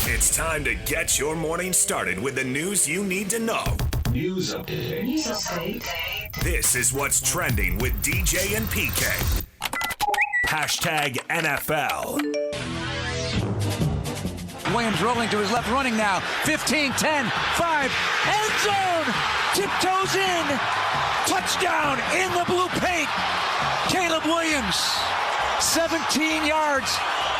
It's time to get your morning started with the news you need to know. News update. This is what's trending with DJ and PK. Hashtag NFL. Williams rolling to his left, running now. 15, 10, 5, end zone! Tiptoes in! Touchdown in the blue paint! Caleb Williams, 17 yards,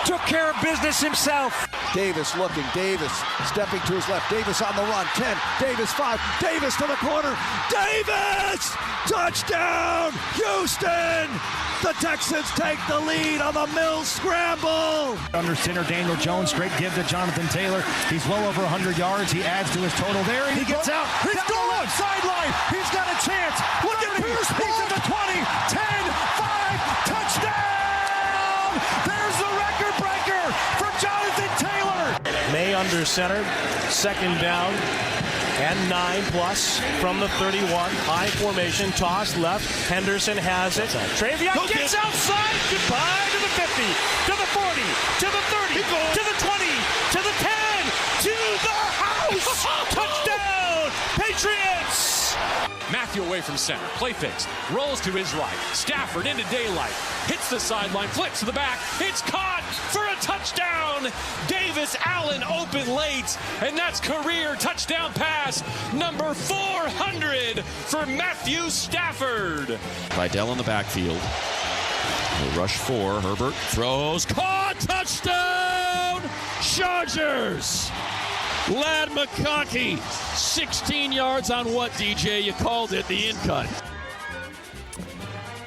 took care of business himself. Davis looking, Davis stepping to his left, Davis on the run, 10, Davis 5, Davis to the corner, Davis! Touchdown, Houston! The Texans take the lead on the Mills scramble. Under center, Daniel Jones, great give to Jonathan Taylor. He's well over 100 yards. He adds to his total there. He gets out. He's going sideline. He's got a chance. Look at Pierce. He's in the 20, 10, 5, touchdown! There's the record breaker for Jonathan Taylor. May under center, second down. And 9+ from the 31. High formation, toss left. Henderson has it. Travion gets outside. Goodbye to the 50, to the 40, to the 30, to the 20, to the 10, to the house. Touchdown, Patriots. Matthew away from center. Play fakes. Rolls to his right. Stafford into daylight. Hits the sideline. Flips to the back. It's caught for a touchdown. Davis Allen open late. And that's career touchdown pass number 400 for Matthew Stafford. Vidal in the backfield. The rush 4. Herbert throws. Caught. Touchdown. Chargers. Ladd McConkey, 16 yards on what, DJ? You called it, the in-cut.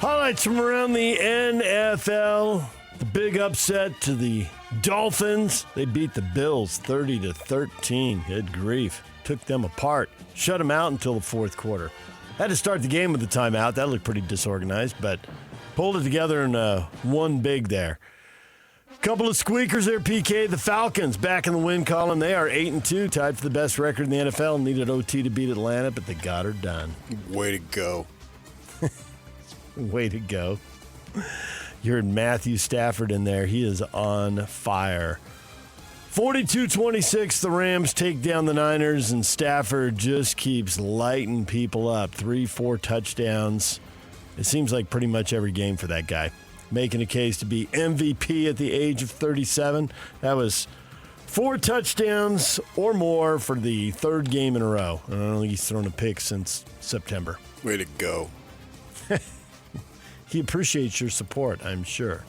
Highlights from around the NFL. The big upset to the Dolphins. They beat the Bills 30-13. Good grief. Took them apart. Shut them out until the fourth quarter. Had to start the game with a timeout. That looked pretty disorganized, but pulled it together and won big there. Couple of squeakers there, PK. The Falcons back in the win column. They are 8-2, tied for the best record in the NFL. Needed OT to beat Atlanta, but they got her done. Way to go. Way to go. You heard Matthew Stafford in there. He is on fire. 42-26, the Rams take down the Niners, and Stafford just keeps lighting people up. 3-4 touchdowns. It seems like pretty much every game for that guy. Making a case to be MVP at the age of 37. That was 4 touchdowns or more for the third game in a row. I don't think he's thrown a pick since September. Way to go. He appreciates your support, I'm sure.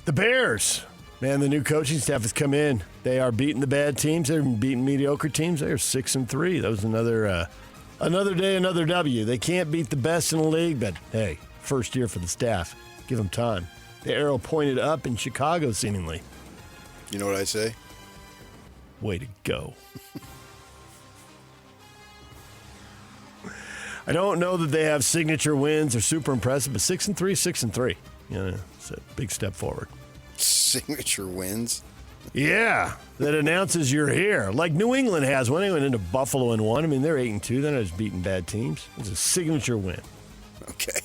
The Bears. Man, the new coaching staff has come in. They are beating the bad teams. They're beating mediocre teams. They are 6-3. That was another day, another W. They can't beat the best in the league, but hey, first year for the staff. Give them time. The arrow pointed up in Chicago, seemingly. You know what I say? Way to go. I don't know that they have signature wins. They're super impressive, but 6-3, 6-3. It's a big step forward. Signature wins? Yeah, that announces you're here. Like New England has one. They went into Buffalo and won. I mean, they're 8-2. They're not just beating bad teams. It's a signature win. Okay.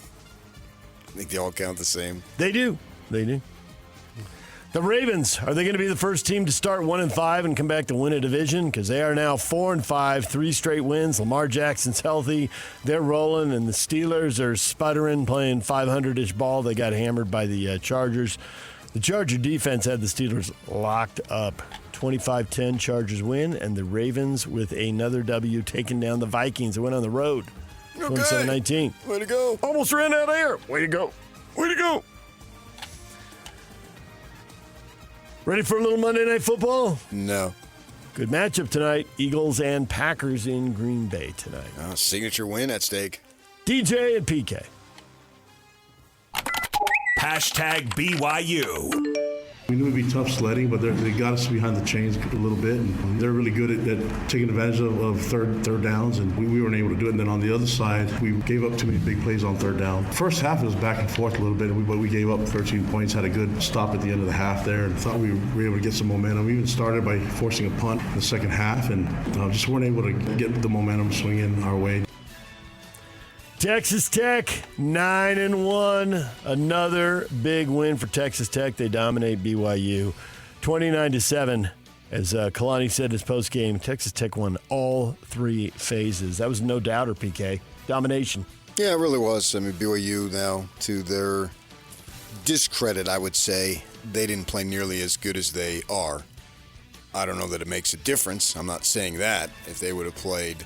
I think they all count the same. They do. They do. The Ravens, are they going to be the first team to start 1-5 and come back to win a division? Because they are now 4-5, 3 straight wins. Lamar Jackson's healthy. They're rolling, and the Steelers are sputtering, playing 500-ish ball. They got hammered by the Chargers. The Charger defense had the Steelers locked up. 25-10 Chargers win, and the Ravens with another W taking down the Vikings. They went on the road. Okay. 27-19. Way to go. Almost ran out of air. Way to go. Way to go. Ready for a little Monday Night Football? No. Good matchup tonight. Eagles and Packers in Green Bay tonight. Signature win at stake. DJ and PK. Hashtag BYU. We knew it would be tough sledding, but they got us behind the chains a little bit, and they're really good at taking advantage of third downs, and we weren't able to do it. And then on the other side, we gave up too many big plays on third down. First half, it was back and forth a little bit, but we gave up 13 points, had a good stop at the end of the half there, and thought we were able to get some momentum. We even started by forcing a punt in the second half, and just weren't able to get the momentum swinging our way. Texas Tech, 9-1. Another big win for Texas Tech. They dominate BYU 29-7. As Kalani said in his postgame, Texas Tech won all 3 phases. That was no doubter, PK. Domination. Yeah, it really was. I mean, BYU now, to their discredit, I would say, they didn't play nearly as good as they are. I don't know that it makes a difference. I'm not saying that. If they would have played...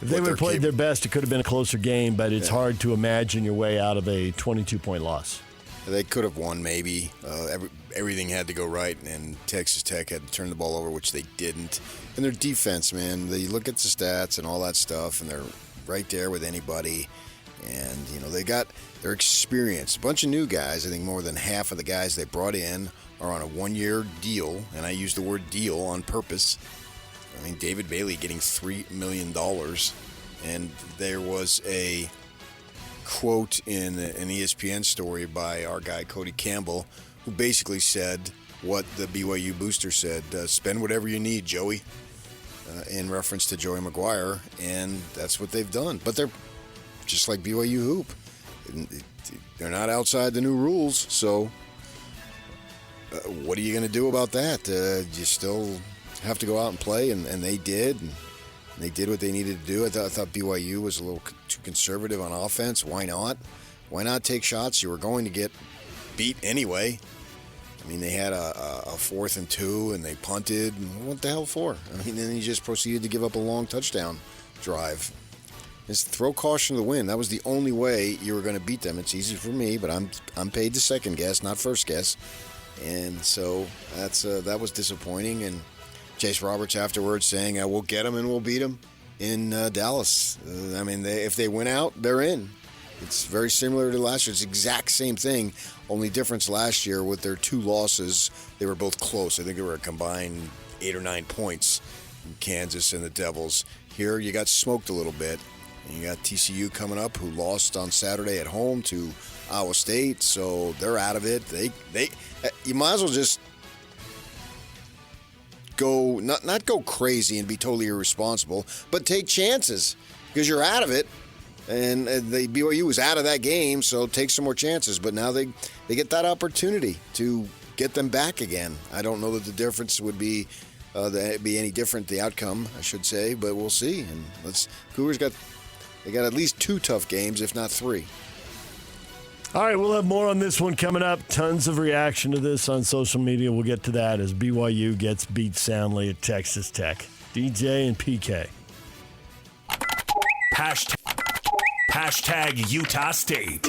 If they would have played their best, it could have been a closer game, but it's hard to imagine your way out of a 22-point loss. They could have won, maybe. Everything had to go right, and Texas Tech had to turn the ball over, which they didn't. And their defense, man, they look at the stats and all that stuff, and they're right there with anybody. And, you know, they got their experience. A bunch of new guys. I think more than half of the guys they brought in are on a 1-year deal, and I use the word deal on purpose. I mean, David Bailey getting $3 million, and there was a quote in an ESPN story by our guy Cody Campbell, who basically said what the BYU booster said, spend whatever you need, Joey, in reference to Joey McGuire, and that's what they've done. But they're just like BYU hoop. They're not outside the new rules, so what are you going to do about that? You still have to go out and play, and they did. And they did what they needed to do. I thought BYU was a little too conservative on offense. Why not? Why not take shots? You were going to get beat anyway. I mean, they had a 4th and 2, and they punted. And what the hell for? I mean, then he just proceeded to give up a long touchdown drive. Just throw caution to the wind. That was the only way you were going to beat them. It's easy for me, but I'm paid to second guess, not first guess. And so that was disappointing. And Chase Roberts afterwards saying, we'll get them and we'll beat them in Dallas. I mean, if they win out, they're in. It's very similar to last year. It's the exact same thing. Only difference last year with their 2 losses, they were both close. I think they were a combined 8 or 9 points in Kansas and the Devils. Here you got smoked a little bit. And you got TCU coming up, who lost on Saturday at home to Iowa State, so they're out of it. You might as well just go not go crazy and be totally irresponsible, but take chances because you're out of it. And the BYU was out of that game, so take some more chances. But now they get that opportunity to get them back again. I don't know that the difference would be any different, the outcome, I should say, but we'll see. And Cougars got at least 2 tough games, if not 3. All right, we'll have more on this one coming up. Tons of reaction to this on social media. We'll get to that as BYU gets beat soundly at Texas Tech. DJ and PK. Hashtag Utah State.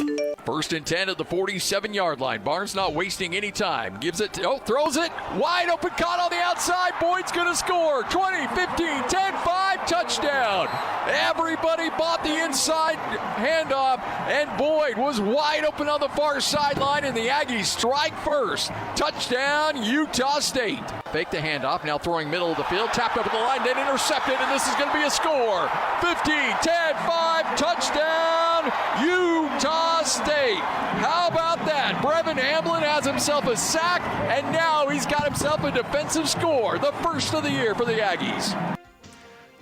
1st and 10 at the 47-yard line. Barnes not wasting any time. Gives it, throws it. Wide open, caught on the outside. Boyd's going to score. 20, 15, 10, 5, touchdown. Everybody bought the inside handoff, and Boyd was wide open on the far sideline, and the Aggies strike first. Touchdown, Utah State. Fake the handoff, now throwing middle of the field. Tapped up at the line, then intercepted, and this is going to be a score. 15, 10, 5, touchdown, Utah State. How about that? Brevin Hamlin has himself a sack, and now he's got himself a defensive score, the first of the year for the Aggies.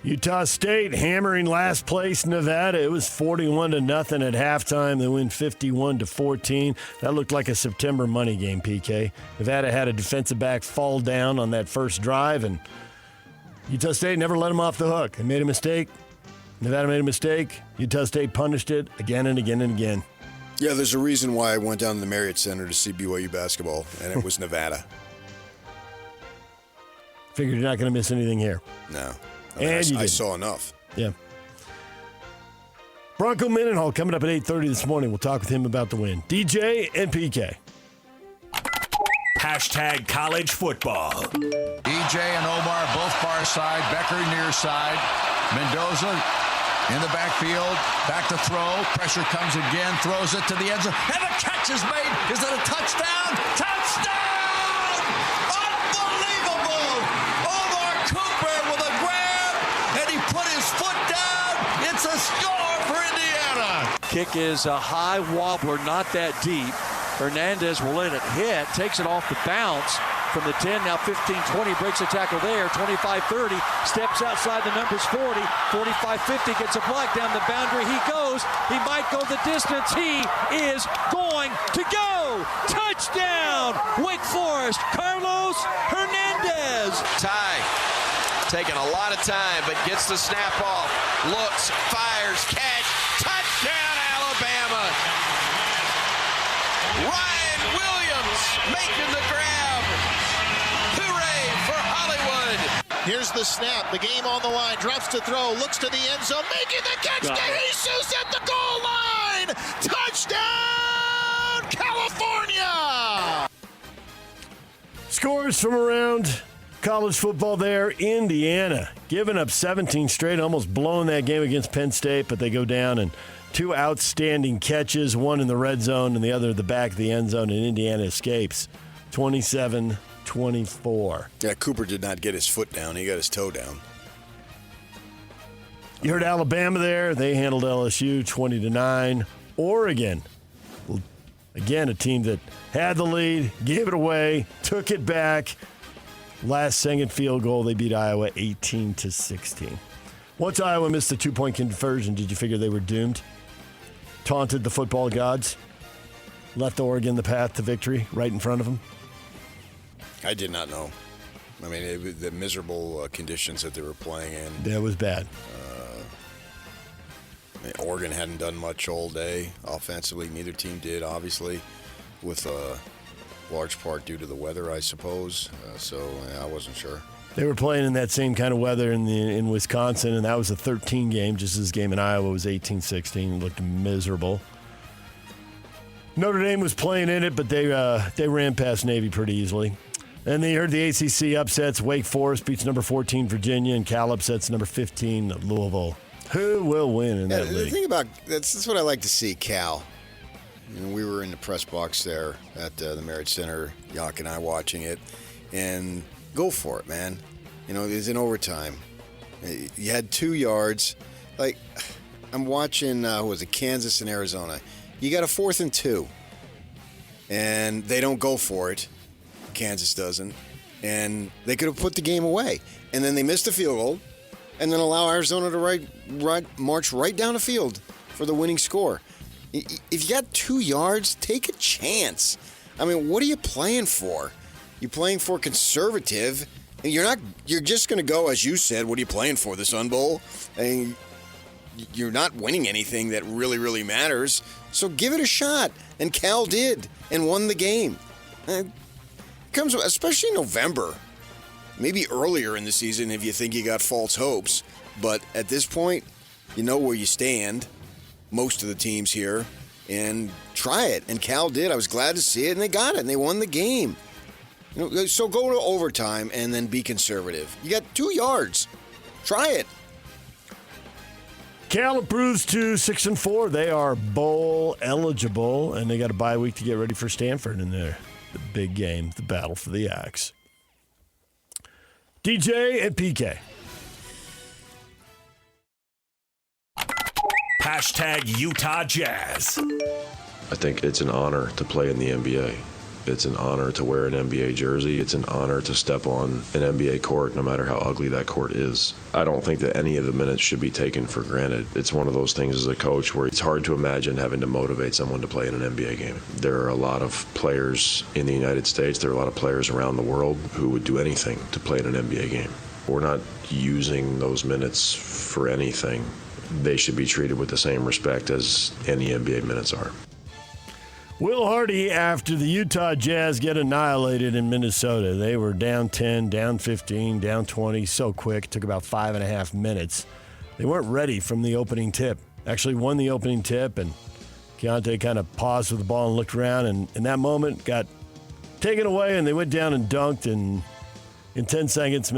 Utah State hammering last place Nevada. It was 41-0 at halftime. They win 51-14. That looked like a September money game, PK. Nevada had a defensive back fall down on that first drive, and Utah State never let them off the hook. They made a mistake. Nevada made a mistake. Utah State punished it again and again and again. Yeah, there's a reason why I went down to the Marriott Center to see BYU basketball, and it was Nevada. Figured you're not going to miss anything here. No. I saw enough. Yeah. Bronco Mendenhall coming up at 8:30 this morning. We'll talk with him about the win. DJ and PK. Hashtag college football. DJ and Omar both far side. Becker near side. Mendoza in the backfield. Back to throw. Pressure comes again. Throws it to the end zone. And the catch is made. Is it a touchdown? Touchdown! Unbelievable! Omar Cooper with a grab. And he put his foot down. It's a score for Indiana. Kick is a high wobbler, not that deep. Hernandez will let it hit, takes it off the bounce from the 10, now 15-20, breaks a tackle there, 25-30, steps outside the numbers 40, 45-50, gets a block down the boundary, he goes, he might go the distance, he is going to go! Touchdown, Wake Forest, Carlos Hernandez. Ty taking a lot of time, but gets the snap off. Looks, fires, catch, touchdown Alabama. Ryan Williams making the grab. Hooray for Hollywood. Here's the snap, the game on the line, drops to throw, looks to the end zone, making the catch. Jesus at the goal line. Touchdown, California. Scores from around college football there. Indiana giving up 17 straight, almost blowing that game against Penn State, but they go down and two outstanding catches, one in the red zone and the other at the back of the end zone, and Indiana escapes 27-24. Yeah, Cooper did not get his foot down. He got his toe down. You heard Alabama there. They handled LSU 20-9. Oregon, again, a team that had the lead, gave it away, took it back. Last second field goal, they beat Iowa 18-16. Once Iowa missed the 2-point conversion, did you figure they were doomed? Taunted the football gods? Left Oregon the path to victory right in front of them? I did not know. I mean, the miserable conditions that they were playing in. That was bad. Oregon hadn't done much all day offensively. Neither team did, obviously, with a large part due to the weather, I suppose. I wasn't sure. They were playing in that same kind of weather in Wisconsin, and that was a 13 game, just as this game in Iowa was 18-16. It looked miserable. Notre Dame was playing in it, but they ran past Navy pretty easily. And they heard the ACC upsets. Wake Forest beats number 14 Virginia, and Cal upsets number 15 Louisville. Who will win in that league? The thing about that's what I like to see, Cal. We were in the press box there at the Marriott Center, Yak and I watching it, and go for it, man. It was in overtime. You had 2 yards. Like, I'm watching, Kansas and Arizona. You got a 4th and 2, and they don't go for it. Kansas doesn't, and they could have put the game away. And then they missed a field goal, and then allow Arizona to march right down the field for the winning score. If you got 2 yards, take a chance. I mean, what are you playing for? You're playing for conservative, and you're just going to go, as you said, what are you playing for, the Sun Bowl? And you're not winning anything that really, really matters. So give it a shot. And Cal did and won the game. It comes, especially in November, maybe earlier in the season if you think you got false hopes. But at this point, you know where you stand, most of the teams here, and try it. And Cal did. I was glad to see it, and they got it, and they won the game. So go to overtime and then be conservative. You got 2 yards. Try it. Cal improves to 6-4. They are bowl eligible, and they got a bye week to get ready for Stanford in there. The big game, the battle for the Axe. DJ and PK. Hashtag Utah Jazz. I think it's an honor to play in the NBA. It's an honor to wear an NBA jersey. It's an honor to step on an NBA court, no matter how ugly that court is. I don't think that any of the minutes should be taken for granted. It's one of those things as a coach where it's hard to imagine having to motivate someone to play in an NBA game. There are a lot of players in the United States, there are a lot of players around the world who would do anything to play in an NBA game. We're not using those minutes for anything. They should be treated with the same respect as any NBA minutes are. Will Hardy, after the Utah Jazz get annihilated in Minnesota, they were down 10, down 15, down 20 so quick. Took about 5.5 minutes. They weren't ready from the opening tip. Actually won the opening tip, and Keontae kind of paused with the ball and looked around, and in that moment got taken away, and they went down and dunked, and in 10 seconds,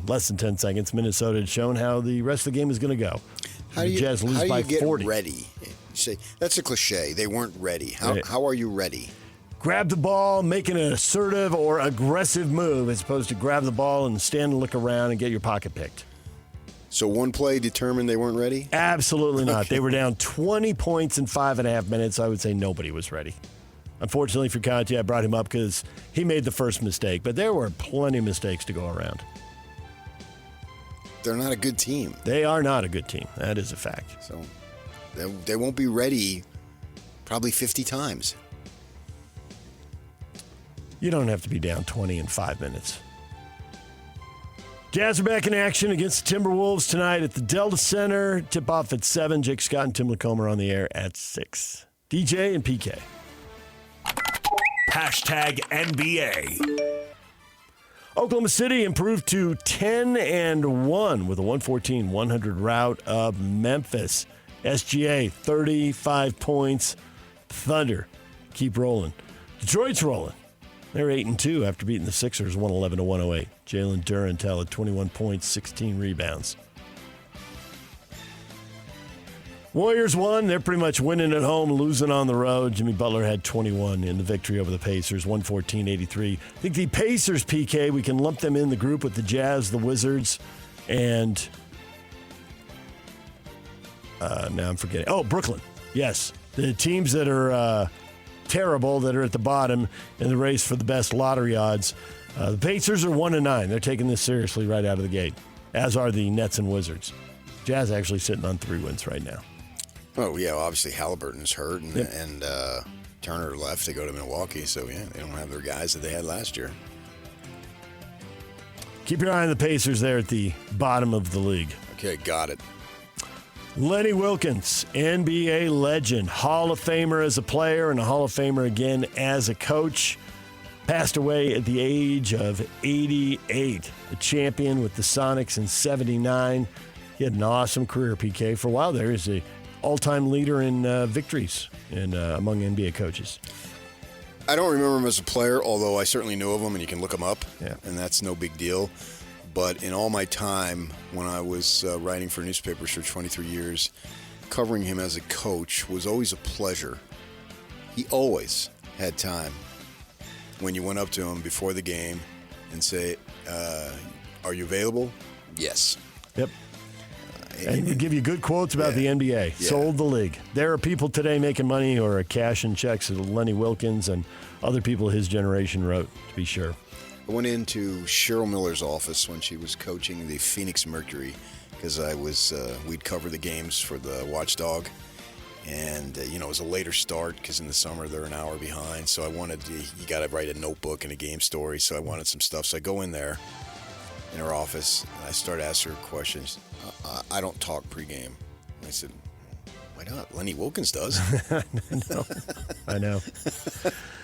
less than 10 seconds, Minnesota had shown how the rest of the game is going to go. How do you get 40. ready? Say, that's a cliche. They weren't ready. How are you ready? Grab the ball, make an assertive or aggressive move as opposed to grab the ball and stand and look around and get your pocket picked. So one play determined they weren't ready? Absolutely not. Okay. They were down 20 points in 5.5 minutes. I would say nobody was ready. Unfortunately for Conte, I brought him up because he made the first mistake, but there were plenty of mistakes to go around. They're not a good team. They are not a good team. That is a fact. So they won't be ready probably 50 times. You don't have to be down 20 in 5 minutes. Jazz are back in action against the Timberwolves tonight at the Delta Center. Tip-off at 7. Jake Scott and Tim Lacombe are on the air at 6. DJ and PK. Hashtag NBA. Oklahoma City improved to 10-1 with a 114-100 rout of Memphis. SGA, 35 points. Thunder keep rolling. Detroit's rolling. They're 8-2 after beating the Sixers 111-108. Jalen Durantel at 21 points, 16 rebounds. Warriors won. They're pretty much winning at home, losing on the road. Jimmy Butler had 21 in the victory over the Pacers, 114-83. I think the Pacers, PK, we can lump them in the group with the Jazz, the Wizards, and now I'm forgetting. Oh, Brooklyn. Yes. The teams that are terrible, that are at the bottom in the race for the best lottery odds. The Pacers are 1-9. They're taking this seriously right out of the gate, as are the Nets and Wizards. Jazz actually sitting on 3 wins right now. Oh, yeah, obviously Halliburton's hurt, and Turner left to go to Milwaukee, so, yeah, they don't have their guys that they had last year. Keep your eye on the Pacers there at the bottom of the league. Okay, got it. Lenny Wilkens, NBA legend, Hall of Famer as a player and a Hall of Famer again as a coach, passed away at the age of 88. A champion with the Sonics in 79. He had an awesome career, PK. For a while there, he's the all-time leader in victories among NBA coaches. I don't remember him as a player, although I certainly knew of him, and you can look him up, and that's no big deal. But in all my time, when I was writing for newspapers for 23 years, covering him as a coach was always a pleasure. He always had time when you went up to him before the game and say, are you available? Yes. Yep. And he give you good quotes about the NBA. Yeah. Sold the league. There are people today making money or cashing checks that Lenny Wilkens and other people his generation wrote, to be sure. I went into Cheryl Miller's office when she was coaching the Phoenix Mercury because we'd cover the games for the Watchdog. And, it was a later start because in the summer they're an hour behind. So you got to write a notebook and a game story. So I wanted some stuff. So I go in there in her office and I start asking her questions. I don't talk pregame. And I said, why not? Lenny Wilkens does. I know.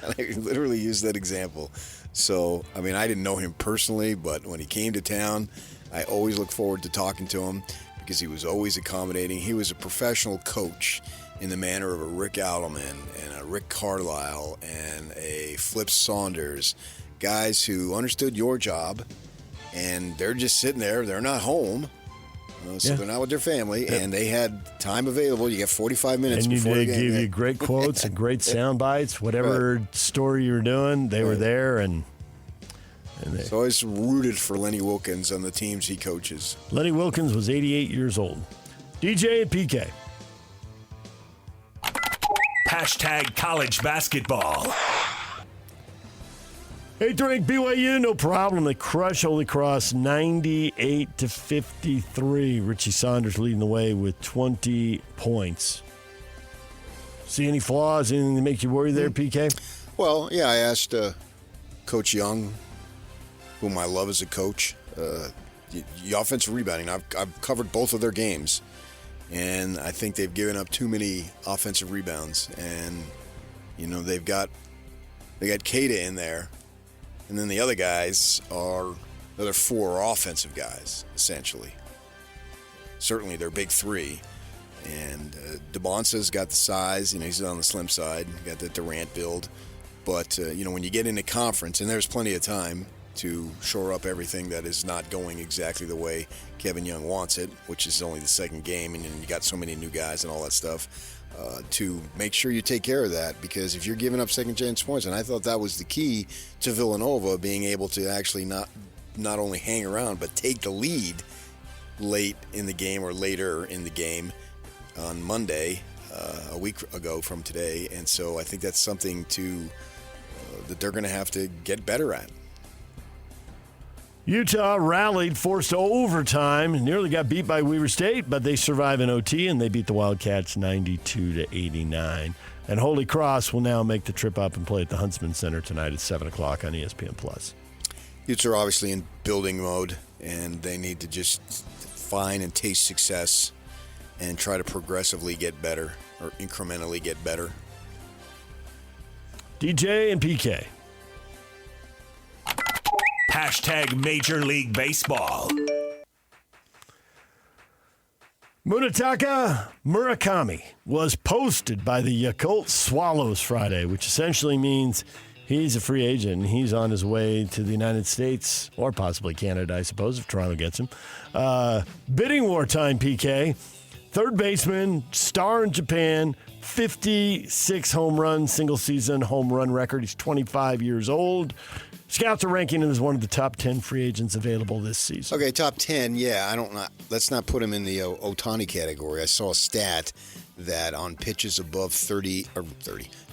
And I literally used that example. So, I didn't know him personally, but when he came to town, I always looked forward to talking to him because he was always accommodating. He was a professional coach in the manner of a Rick Alderman and a Rick Carlisle and a Flip Saunders, guys who understood your job, and they're just sitting there. They're not home. So they're not with their family, and they had time available. You get 45 minutes before the game. And they gave you great quotes and great sound bites. Whatever story you were doing, they were there. So I always rooted for Lenny Wilkens on the teams he coaches. Lenny Wilkens was 88 years old. DJ and PK. Hashtag college basketball. 8th-ranked BYU, no problem. They crush Holy Cross 98-53. Richie Saunders leading the way with 20 points. See any flaws? Anything that make you worry there, PK? Well, yeah, I asked Coach Young, whom I love as a coach, the offensive rebounding. I've covered both of their games, and I think they've given up too many offensive rebounds. And they've got Keita in there. And then the other guys the other 4 are offensive guys, essentially. Certainly they're big 3. And DeBonsa's got the size. He's on the slim side. Got the Durant build. But, when you get into conference, and there's plenty of time to shore up everything that is not going exactly the way Kevin Young wants it, which is only the second game, and you got so many new guys and all that stuff. To make sure you take care of that, because if you're giving up second chance points, and I thought that was the key to Villanova being able to actually not only hang around but take the lead late in the game or later in the game on Monday, a week ago from today. And so I think that's something that they're going to have to get better at. Utah rallied, forced overtime, nearly got beat by Weber State, but they survive in OT, and they beat the Wildcats 92-89. And Holy Cross will now make the trip up and play at the Huntsman Center tonight at 7 o'clock on ESPN+. Utes are obviously in building mode, and they need to just find and taste success and try to progressively get better or incrementally get better. DJ and PK. Hashtag Major League Baseball. Munetaka Murakami was posted by the Yakult Swallows Friday, which essentially means he's a free agent and he's on his way to the United States or possibly Canada, I suppose, if Toronto gets him. Bidding war time, PK. Third baseman, star in Japan, 56 home runs, single season home run record. He's 25 years old. Scouts are ranking him as one of the top 10 free agents available this season. Okay, top 10, yeah. Let's not put him in the Ohtani category. I saw a stat that on pitches above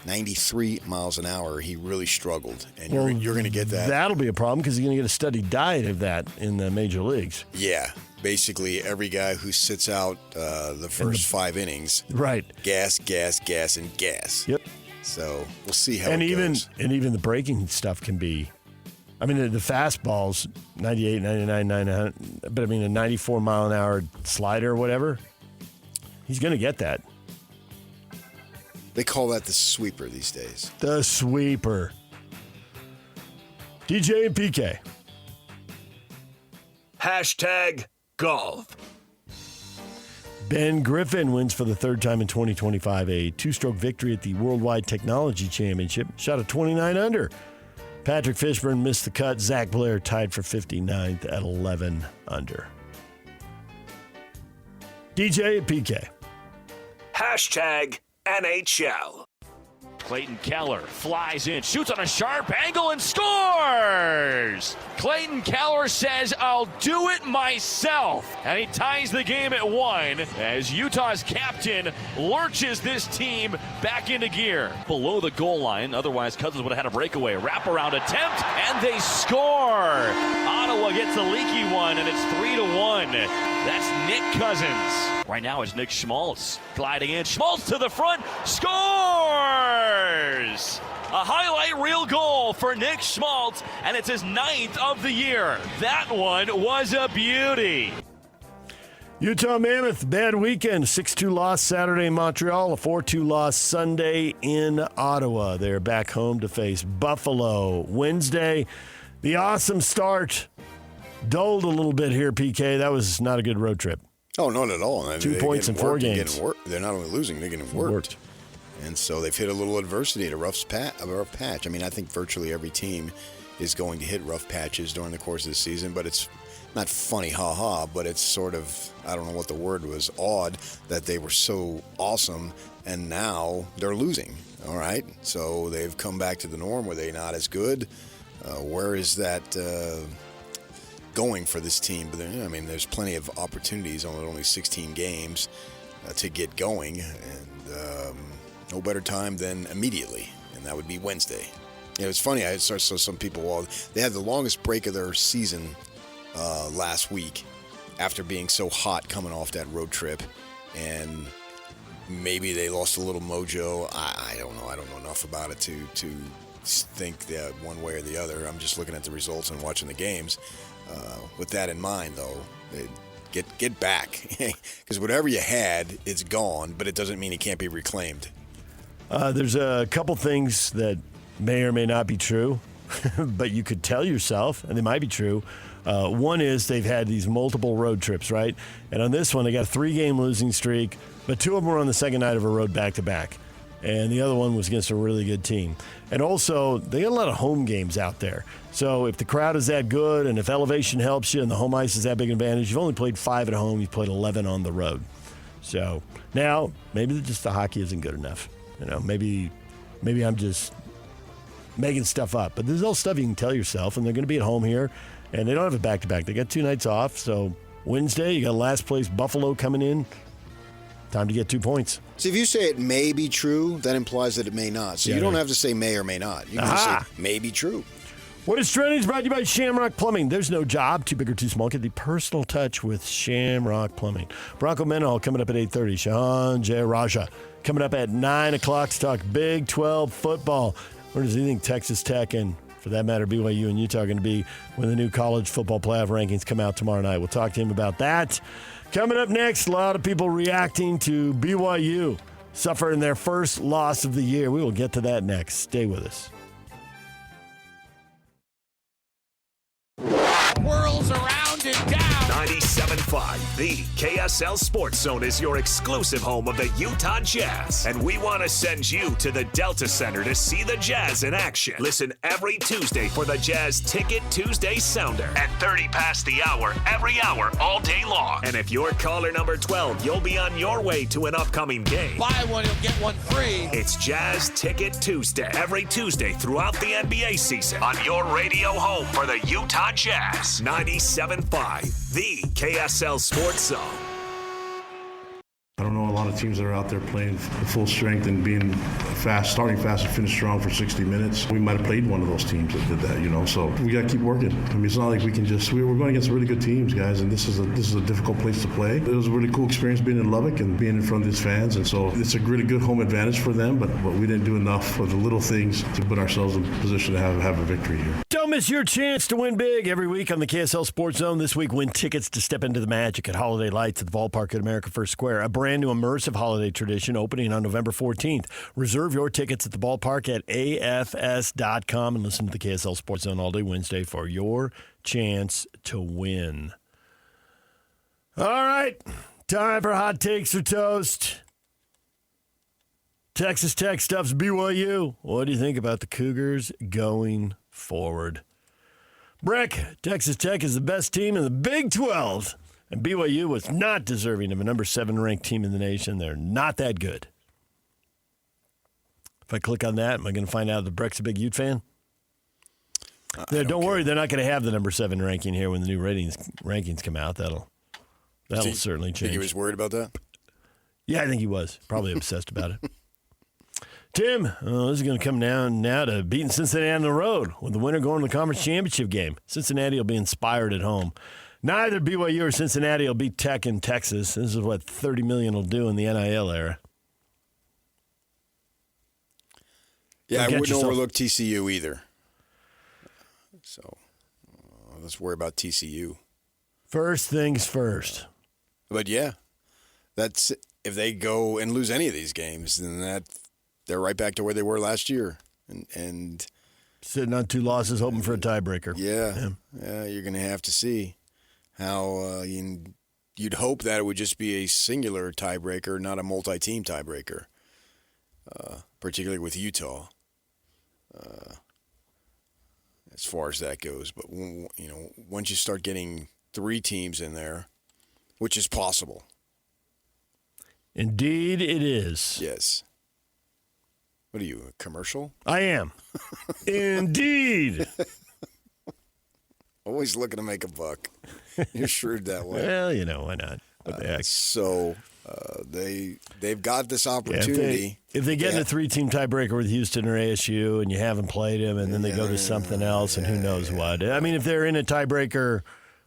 93 miles an hour, he really struggled. And you're going to get that. That'll be a problem because you're going to get a steady diet of that in the major leagues. Yeah. Basically, every guy who sits out the first 5 innings, right? Gas, and gas. Yep. So we'll see how it goes. And even the breaking stuff can be, I mean, the fastball's 98, 99, 900, but I mean, a 94 mile an hour slider or whatever, he's going to get that. They call that the sweeper these days. The sweeper. DJ and PK. Hashtag golf. Ben Griffin wins for the third time in 2025 a 2-stroke victory at the Worldwide Technology Championship. Shot a 29 under. Patrick Fishburne missed the cut. Zach Blair tied for 59th at 11 under. DJ and PK. Hashtag NHL. Clayton Keller flies in, shoots on a sharp angle, and scores! Clayton Keller says, I'll do it myself. And he ties the game at 1 as Utah's captain lurches this team back into gear. Below the goal line, otherwise Cousins would have had a breakaway. Wraparound attempt, and they score! Ottawa gets a leaky one, and it's 3-1. That's Nick Cousins. Right now it's Nick Schmaltz gliding in. Schmaltz to the front, scores! A highlight reel goal for Nick Schmaltz, and it's his 9th of the year. That one was a beauty. Utah Mammoth, bad weekend. 6-2 loss Saturday in Montreal, a 4-2 loss Sunday in Ottawa. They're back home to face Buffalo. Wednesday, the awesome start dulled a little bit here, PK. That was not a good road trip. Oh, not at all. 2 points in 4 games. They're not only losing, they're getting worked. And so they've hit a little adversity at a rough patch. I mean, I think virtually every team is going to hit rough patches during the course of the season, but it's not funny, ha-ha, but it's sort of, I don't know what the word was, odd that they were so awesome and now they're losing, all right? So they've come back to the norm. Were they not as good? Where is that going for this team? But I mean, there's plenty of opportunities on only 16 games to get going, and no better time than immediately, and that would be Wednesday. You know, it's funny. I saw some people, they had the longest break of their season last week after being so hot coming off that road trip, and maybe they lost a little mojo. I don't know. I don't know enough about it to think that one way or the other. I'm just looking at the results and watching the games. With that in mind, though, get back, because whatever you had, it's gone, but it doesn't mean it can't be reclaimed. There's a couple things that may or may not be true, but you could tell yourself, and they might be true. One is they've had these multiple road trips, right? And on this one, they got a 3-game losing streak, but 2 of them were on the second night of a road back-to-back. And the other one was against a really good team. And also, they got a lot of home games out there. So if the crowd is that good and if elevation helps you and the home ice is that big advantage, you've only played 5 at home, you've played 11 on the road. So now, maybe just the hockey isn't good enough. You know, maybe I'm just making stuff up. But there's all stuff you can tell yourself, and they're going to be at home here, and they don't have a back-to-back. They got 2 nights off, so Wednesday, you got last place Buffalo coming in. Time to get 2 points. See, if you say it may be true, that implies that it may not. So you don't have to say may or may not. You can just say may be true. What is trending is brought to you by Shamrock Plumbing. There's no job too big or too small. Get the personal touch with Shamrock Plumbing. Bronco Mendenhall coming up at 8:30. Sean J. Raja coming up at 9 o'clock to talk Big 12 football. Where does he think Texas Tech and, for that matter, BYU and Utah are going to be when the new college football playoff rankings come out tomorrow night? We'll talk to him about that. Coming up next, a lot of people reacting to BYU suffering their first loss of the year. We will get to that next. Stay with us. Whirls around and down. 97.5, the KSL Sports Zone is your exclusive home of the Utah Jazz. And we want to send you to the Delta Center to see the Jazz in action. Listen every Tuesday for the Jazz Ticket Tuesday Sounder at 30 past the hour, every hour, all day long. And if you're caller number 12, you'll be on your way to an upcoming game. Buy one, you'll get one free. It's Jazz Ticket Tuesday, every Tuesday throughout the NBA season on your radio home for the Utah Jazz. 97.5, the KSL Sports Zone. I don't know a lot of teams that are out there playing full strength and being fast, starting fast and finish strong for 60 minutes. We might have played one of those teams that did that, So we got to keep working. I mean, it's not like we can just. We're going against really good teams, guys, and this is a difficult place to play. It was a really cool experience being in Lubbock and being in front of these fans, and so it's a really good home advantage for them. But we didn't do enough of the little things to put ourselves in position to have a victory here. Don't miss your chance to win big every week on the KSL Sports Zone. This week, win tickets to step into the magic at Holiday Lights at the ballpark at America First Square. A brand new immersive holiday tradition opening on November 14th. Reserve your tickets at the ballpark at afs.com and listen to the KSL Sports Zone all day Wednesday for your chance to win. All right, time for hot takes or toast. Texas Tech stuffs BYU. What do you think about the Cougars going forward? Brick, Texas Tech is the best team in the Big 12. And BYU was not deserving of a number 7 ranked team in the nation. They're not that good. If I click on that, am I going to find out that Breck's a big Ute fan? Don't worry, they're not going to have the number 7 ranking here when the new rankings come out. That'll certainly change. Think he was worried about that? Yeah, I think he was. Probably obsessed about it. Tim, this is going to come down now to beating Cincinnati on the road with the winner going to the conference championship game. Cincinnati will be inspired at home. Neither BYU or Cincinnati will beat Tech in Texas. This is what $30 million will do in the NIL era. Yeah, I wouldn't overlook TCU either. So let's worry about TCU. First things first. But yeah, that's if they go and lose any of these games, then they're right back to where they were last year, and sitting on 2 losses, hoping for a tiebreaker. Yeah, you're going to have to see how you'd hope that it would just be a singular tiebreaker, not a multi-team tiebreaker, particularly with Utah, as far as that goes. But once you start getting 3 teams in there, which is possible. Indeed, it is. Yes. What are you, a commercial? I am. Indeed. Always looking to make a buck. You're shrewd that way. Well, why not? What the heck? So they've got this opportunity. If they get in a 3-team tiebreaker with Houston or ASU and you haven't played them and then they go to something else and who knows what. I mean, if they're in a tiebreaker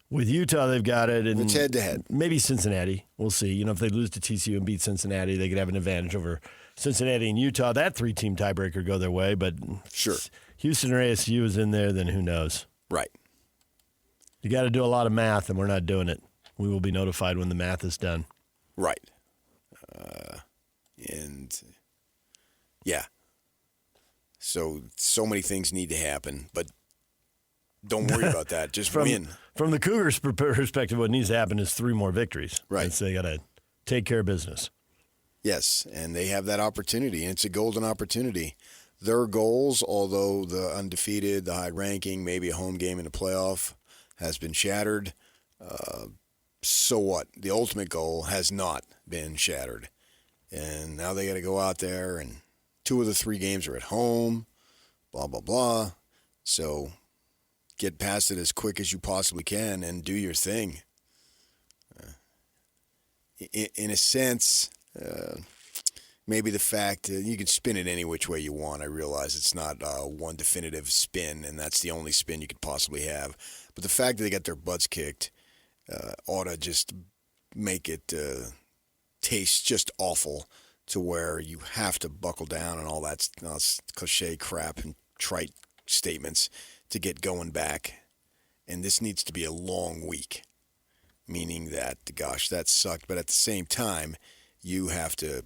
with Utah, they've got it. And it's head-to-head. Maybe Cincinnati. We'll see. If they lose to TCU and beat Cincinnati, they could have an advantage over Cincinnati and Utah. That 3-team tiebreaker go their way. But sure, Houston or ASU is in there, then who knows? Right. You got to do a lot of math, and we're not doing it. We will be notified when the math is done. Right. And, yeah. So many things need to happen, but don't worry about that. Just win. From the Cougars' perspective, what needs to happen is 3 more victories. Right. So they got to take care of business. Yes, and they have that opportunity, and it's a golden opportunity. Their goals, although the undefeated, the high ranking, maybe a home game in the playoff, has been shattered. So what? The ultimate goal has not been shattered. And now they got to go out there, and 2 of the 3 games are at home, blah, blah, blah. So get past it as quick as you possibly can and do your thing. In a sense, maybe the fact you can spin it any which way you want. I realize it's not one definitive spin, and that's the only spin you could possibly have. But the fact that they got their butts kicked ought to just make it taste just awful, to where you have to buckle down and all that cliche crap and trite statements to get going back. And this needs to be a long week, meaning that, gosh, that sucked. But at the same time, you have to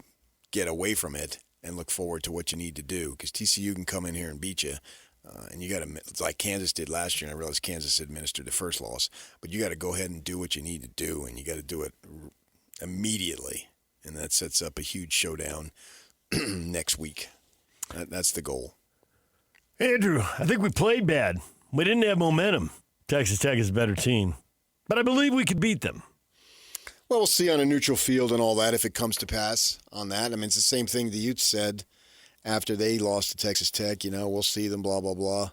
get away from it and look forward to what you need to do, because TCU can come in here and beat you. And you got to, like Kansas did last year, and I realize Kansas administered the first loss, but you got to go ahead and do what you need to do, and you got to do it immediately. And that sets up a huge showdown next week. That's the goal. Andrew, I think we played bad. We didn't have momentum. Texas Tech is a better team, but I believe we could beat them. Well, we'll see on a neutral field and all that if it comes to pass on that. I mean, it's the same thing the Utes said after they lost to Texas Tech. We'll see them, blah, blah, blah.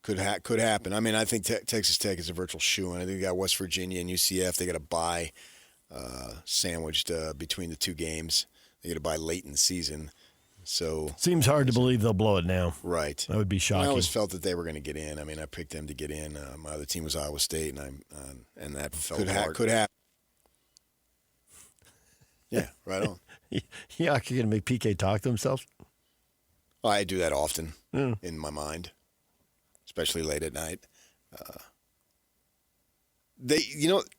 Could happen. I mean, I think Texas Tech is a virtual shoo-in. I think they got West Virginia and UCF. They got a bye sandwiched between the two games. They got to bye late in the season. So seems hard to believe they'll blow it now. Right. That would be shocking. I always felt that they were going to get in. I mean, I picked them to get in. My other team was Iowa State, and that felt hard. Could happen. Yeah, right on. Yeah, you're going to make PK talk to himself? I do that often in my mind, especially late at night. They,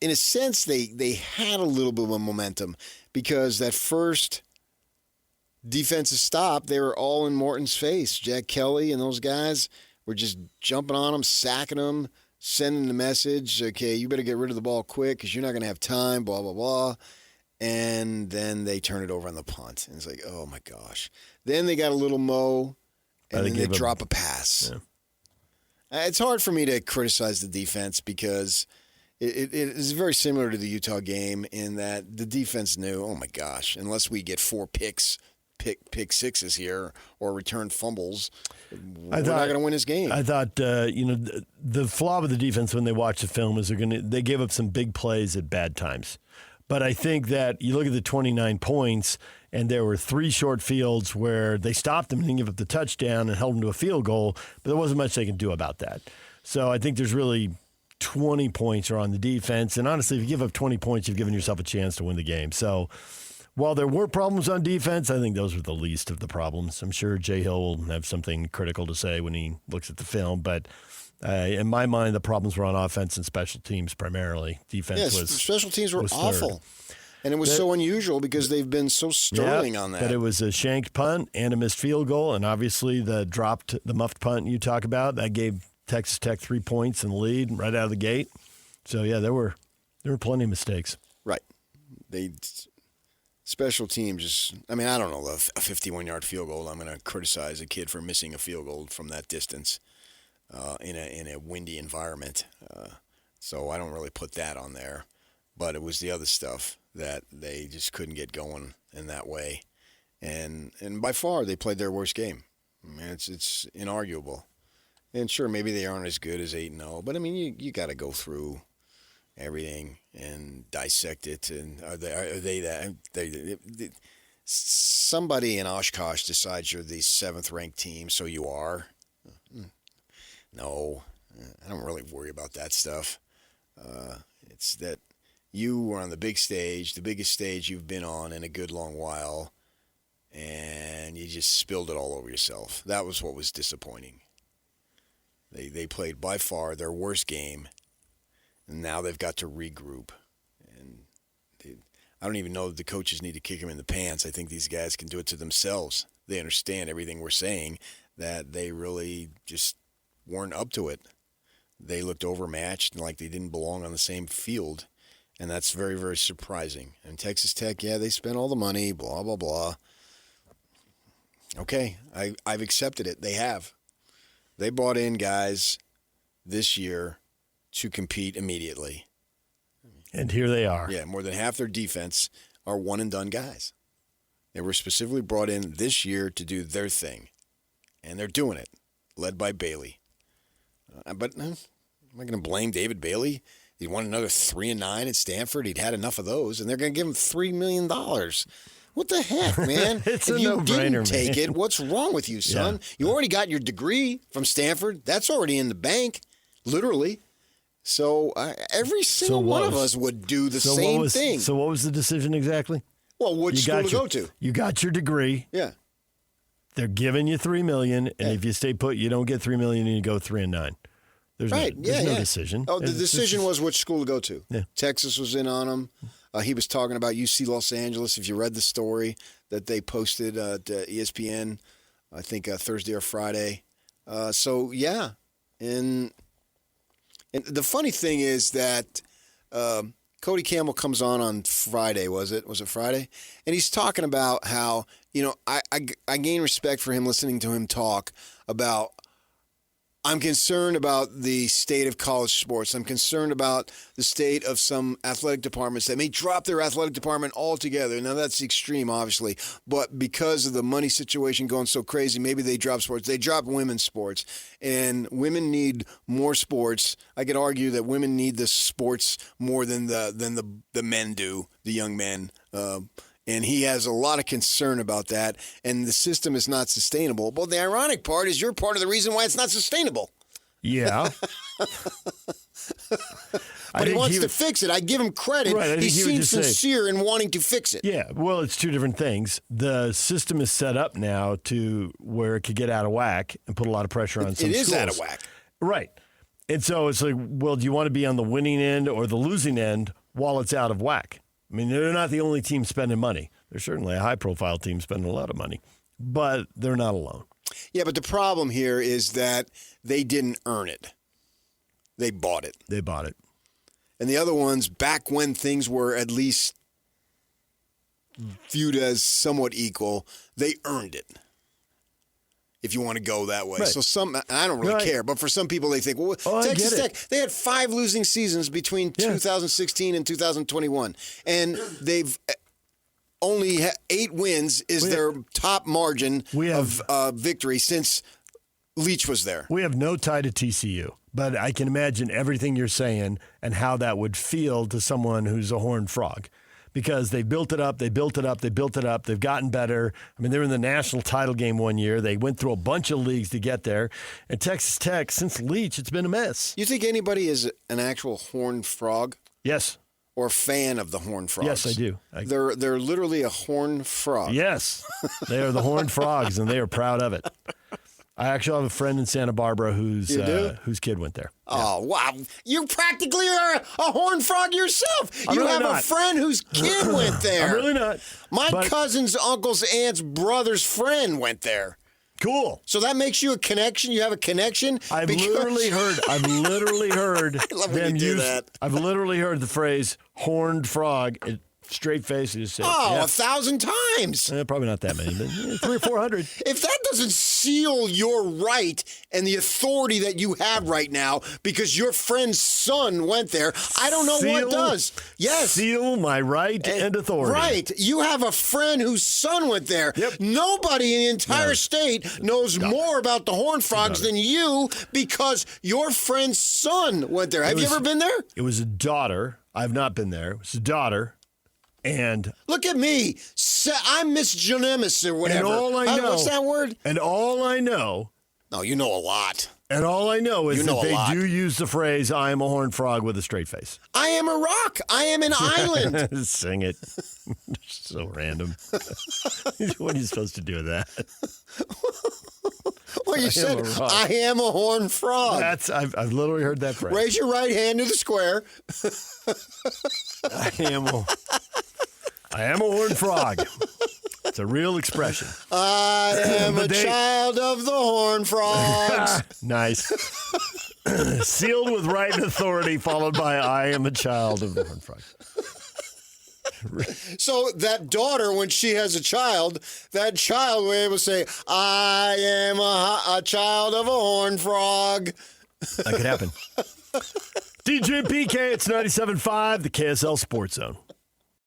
in a sense, they had a little bit of momentum, because that first defensive stop, they were all in Morton's face. Jack Kelly and those guys were just jumping on him, sacking him, sending the message, okay, you better get rid of the ball quick because you're not going to have time, blah, blah, blah. And then they turn it over on the punt. And it's like, oh, my gosh. Then they got a little mo, and then they drop a pass. Yeah. It's hard for me to criticize the defense, because it is very similar to the Utah game in that the defense knew, oh, my gosh, unless we get 4 pick sixes here or return fumbles, we're not going to win this game. I thought, the flaw with the defense when they watch the film is they gave up some big plays at bad times. But I think that you look at the 29 points, and there were 3 short fields where they stopped them and didn't give up the touchdown and held them to a field goal, but there wasn't much they can do about that. So I think there's really 20 points are on the defense. And honestly, if you give up 20 points, you've given yourself a chance to win the game. So while there were problems on defense, I think those were the least of the problems. I'm sure Jay Hill will have something critical to say when he looks at the film, but in my mind, the problems were on offense and special teams primarily. Defense special teams were awful. And it was so unusual because they've been so sterling on that. But it was a shanked punt and a missed field goal, and obviously the muffed punt you talk about, that gave Texas Tech 3 points in the lead right out of the gate. So, yeah, there were plenty of mistakes. Right. Special teams I don't know, a 51-yard field goal. I'm going to criticize a kid for missing a field goal from that distance in a windy environment. So I don't really put that on there. But it was the other stuff that they just couldn't get going in that way. And by far, they played their worst game. I mean, it's inarguable. And sure, maybe they aren't as good as 8-0, but I mean, you got to go through everything and dissect it. And are they that? Somebody in Oshkosh decides you're the 7th-ranked team, so you are. No, I don't really worry about that stuff. It's that you were on the big stage, the biggest stage you've been on in a good long while, and you just spilled it all over yourself. That was what was disappointing. They played by far their worst game, and now they've got to regroup. And I don't even know that the coaches need to kick them in the pants. I think these guys can do it to themselves. They understand everything we're saying, that they really just weren't up to it. They looked overmatched and like they didn't belong on the same field, and that's very, very surprising. And Texas Tech, yeah, they spent all the money, blah, blah, blah. Okay, I've accepted it. They have. They brought in guys this year to compete immediately. And here they are. Yeah, more than half their defense are one-and-done guys. They were specifically brought in this year to do their thing, and they're doing it, led by Bailey. But am I going to blame David Bailey? He won another 3-9 at Stanford. He'd had enough of those, and they're going to give him $3 million. What the heck, man? It's if a you no-brainer, didn't take man. it, what's wrong with you, son? Yeah. You already got your degree from Stanford. That's already in the bank, literally. So every single one of us would do the same thing. So what was the decision exactly? Well, which school to go to? You got your degree. Yeah. They're giving you $3 million, and if you stay put, you don't get $3 million, and you go 3-9. There's no decision. Oh, the decision was which school to go to. Yeah. Texas was in on him. He was talking about UC Los Angeles. If you read the story that they posted to ESPN, I think Thursday or Friday. So yeah, and the funny thing is that Cody Campbell comes on Friday. Was it Friday? And he's talking about how I gain respect for him listening to him talk about. I'm concerned about the state of college sports. I'm concerned about the state of some athletic departments that may drop their athletic department altogether. Now, that's extreme, obviously, but because of the money situation going so crazy, maybe they drop sports. They drop women's sports, and women need more sports. I could argue that women need the sports more than the men do, the young men. And he has a lot of concern about that, and the system is not sustainable. But the ironic part is you're part of the reason why it's not sustainable. Yeah. But he wants to fix it. I give him credit. Right, he seems sincere in wanting to fix it. Yeah, well, it's two different things. The system is set up now to where it could get out of whack and put a lot of pressure on some schools. It is out of whack. Right. And so it's like, well, do you want to be on the winning end or the losing end while it's out of whack? I mean, they're not the only team spending money. They're certainly a high-profile team spending a lot of money, but they're not alone. Yeah, but the problem here is that they didn't earn it. They bought it. They bought it. And the other ones, back when things were at least viewed as somewhat equal, they earned it. If you want to go that way. Right. So I don't really care, but for some people they think, well, Texas Tech, they had 5 losing seasons between 2016 and 2021. And they've only 8 wins is their top margin of victory since Leach was there. We have no tie to TCU, but I can imagine everything you're saying and how that would feel to someone who's a Horned Frog. Because they built it up, they've gotten better. I mean, they were in the national title game one year. They went through a bunch of leagues to get there. And Texas Tech, since Leach, it's been a mess. You think anybody is an actual Horned Frog? Yes. Or fan of the Horned Frogs? Yes, I do. They're literally a Horned Frog. Yes. They are the Horned Frogs, and they are proud of it. I actually have a friend in Santa Barbara whose kid went there. Oh, wow. You practically are a Horned Frog yourself. You have a friend whose kid went there. I'm really not. My cousin's uncle's aunt's brother's friend went there. Cool. So that makes you a connection? You have a connection? I've literally heard I love when you do that. I've literally heard the phrase Horned Frog. Straight face. You just say, 1,000 times. Probably not that many, but 300 or 400. If that doesn't seal your right and the authority that you have right now because your friend's son went there, I don't know what does. Yes. Seal my right and authority. Right. You have a friend whose son went there. Yep. Nobody in the entire state knows more about the Horned Frogs than you because your friend's son went there. Have you ever been there? It was a daughter. I've not been there. It was a daughter. And look at me. I'm Miss Genemis or whatever. And all I know. What's that word? And all I know. No, you know a lot. And all I know is that they do use the phrase, I am a Horned Frog with a straight face. I am a rock. I am an island. Sing it. So random. What are you supposed to do with that? Well, you said, I am a Horned Frog. I've literally heard that phrase. Raise your right hand to the square. I am a Horned Frog. It's a real expression. I am a child of the Horned Frogs. Nice. Sealed with right and authority, followed by I am a child of the Horned Frogs. So that daughter, when she has a child, that child will be able to say, I am a child of a Horned Frog. That could happen. DJ PK, it's 97.5, the KSL Sports Zone.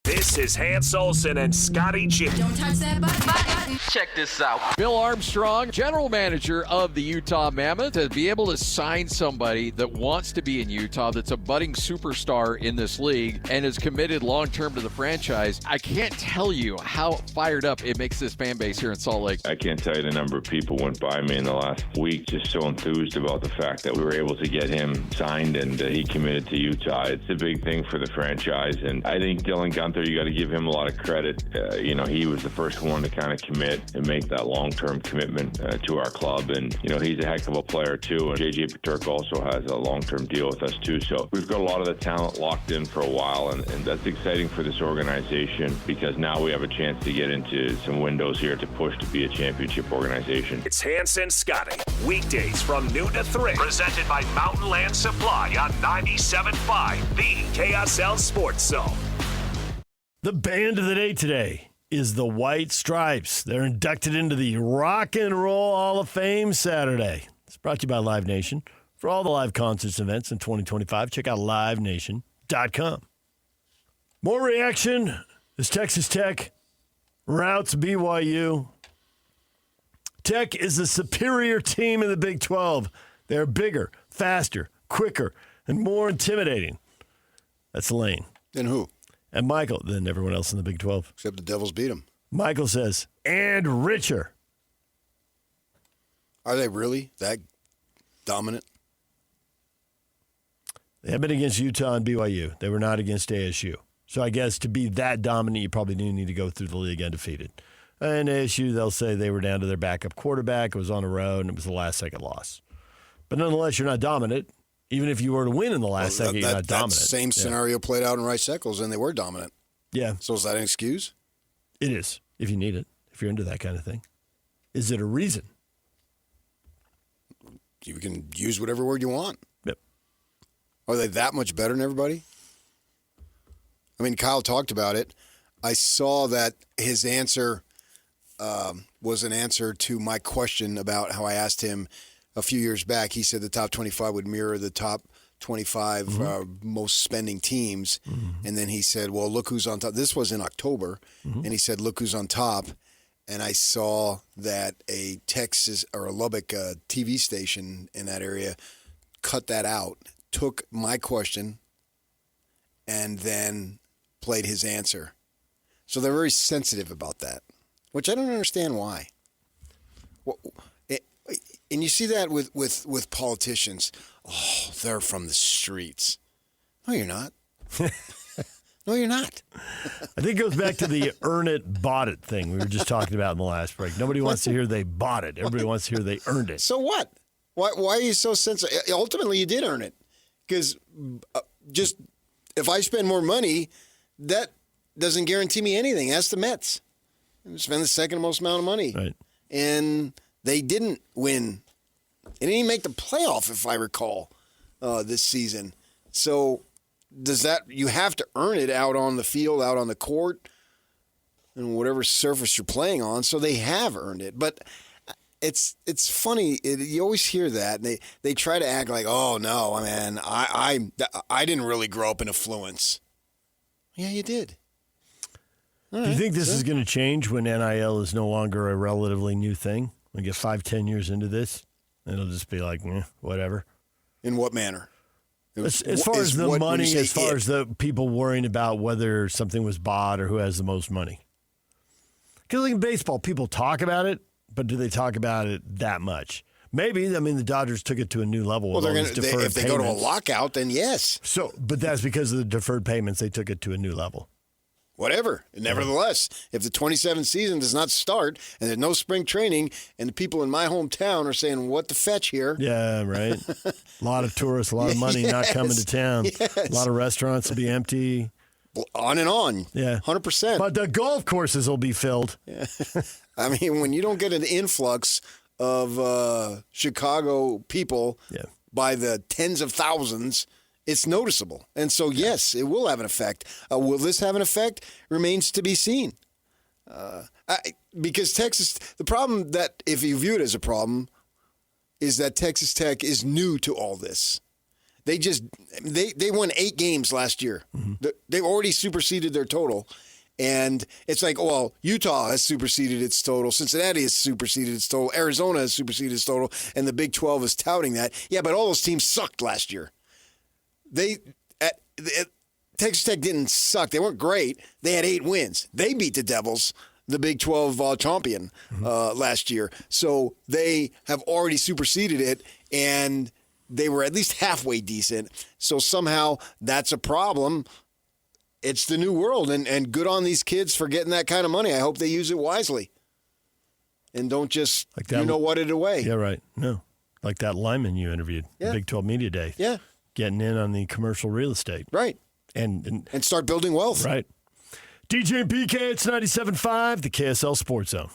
This is Hans Olsen and Scotty G. Don't touch that button. Check this out. Bill Armstrong, general manager of the Utah Mammoth, to be able to sign somebody that wants to be in Utah, that's a budding superstar in this league and is committed long-term to the franchise. I can't tell you how fired up it makes this fan base here in Salt Lake. I can't tell you the number of people went by me in the last week just so enthused about the fact that we were able to get him signed and he committed to Utah. It's a big thing for the franchise, and I think Dylan Gunther, you got to give him a lot of credit. He was the first one to kind of commit and make that long-term commitment to our club, and he's a heck of a player too. And JJ Paterk also has a long-term deal with us too, so we've got a lot of the talent locked in for a while, and that's exciting for this organization because now we have a chance to get into some windows here to push to be a championship organization. It's Hanson Scotty, weekdays from noon to 3, presented by Mountain Land Supply on 97.5, the KSL Sports Zone. The band of the day today is the White Stripes. They're inducted into the Rock and Roll Hall of Fame Saturday. It's brought to you by Live Nation. For all the live concerts and events in 2025, check out livenation.com. More reaction as Texas Tech routs BYU. Tech is the superior team in the Big 12. They're bigger, faster, quicker, and more intimidating. That's Lane. Then who? And Michael, then everyone else in the Big 12. Except the Devils beat them. Michael says, and richer. Are they really that dominant? They have been against Utah and BYU. They were not against ASU. So I guess to be that dominant, you probably do need to go through the league undefeated. And ASU, they'll say they were down to their backup quarterback. It was on the road, and it was the last-second loss. But nonetheless, you're not dominant. Even if you were to win in the last second, you're not dominant. That same scenario played out in Rice-Eccles, and they were dominant. Yeah. So is that an excuse? It is, if you need it, if you're into that kind of thing. Is it a reason? You can use whatever word you want. Yep. Are they that much better than everybody? I mean, Kyle talked about it. I saw that his answer was an answer to my question about how I asked him a few years back. He said the top 25 would mirror the top 25 most spending teams. Mm-hmm. And then he said, well, look who's on top. This was in October. Mm-hmm. And he said, look who's on top. And I saw that a Texas or a Lubbock TV station in that area cut that out, took my question, and then played his answer. So they're very sensitive about that, which I don't understand why. And you see that with politicians. Oh, they're from the streets. No, you're not. No, you're not. I think it goes back to the earn it, bought it thing we were just talking about in the last break. Nobody wants to hear they bought it. Everybody wants to hear they earned it. So what? Why are you so sensitive? Ultimately, you did earn it. Because just if I spend more money, that doesn't guarantee me anything. Ask the Mets. Spend the second most amount of money. Right. And they didn't win. They didn't even make the playoff, if I recall, this season. So does that you have to earn it out on the field, out on the court, and whatever surface you're playing on? So they have earned it. But it's funny. You always hear that. And they try to act like, oh, no, man, I didn't really grow up in affluence. Yeah, you did. Do you think this is going to change when NIL is no longer a relatively new thing? We get 5-10 years into this, and it'll just be like, whatever. In what manner? As far as the money, as far as the people worrying about whether something was bought or who has the most money. Because like in baseball, people talk about it, but do they talk about it that much? Maybe. I mean, the Dodgers took it to a new level. Well, with if they go to a lockout, then yes. But that's because of the deferred payments. They took it to a new level. Whatever. Nevertheless, if the 27th season does not start and there's no spring training and the people in my hometown are saying, what the fetch here? Yeah, right. A lot of tourists, a lot of money not coming to town. Yes. A lot of restaurants will be empty. On and on. Yeah. 100%. But the golf courses will be filled. Yeah. I mean, when you don't get an influx of Chicago people by the tens of thousands, it's noticeable. And so, yes, it will have an effect. Will this have an effect? Remains to be seen. Because Texas, the problem that, if you view it as a problem, is that Texas Tech is new to all this. They won 8 games last year. Mm-hmm. They already superseded their total. And it's like, well, Utah has superseded its total. Cincinnati has superseded its total. Arizona has superseded its total. And the Big 12 is touting that. Yeah, but all those teams sucked last year. Texas Tech didn't suck. They weren't great. They had 8 wins. They beat the Devils, the Big 12 champion, last year. So they have already superseded it, and they were at least halfway decent. So somehow that's a problem. It's the new world, and good on these kids for getting that kind of money. I hope they use it wisely and don't just, what it away. Yeah, right. No. Like that lineman you interviewed, the Big 12 Media Day. Yeah. Getting in on the commercial real estate. Right. And start building wealth. Right. DJ and PK, it's 97.5, the KSL Sports Zone.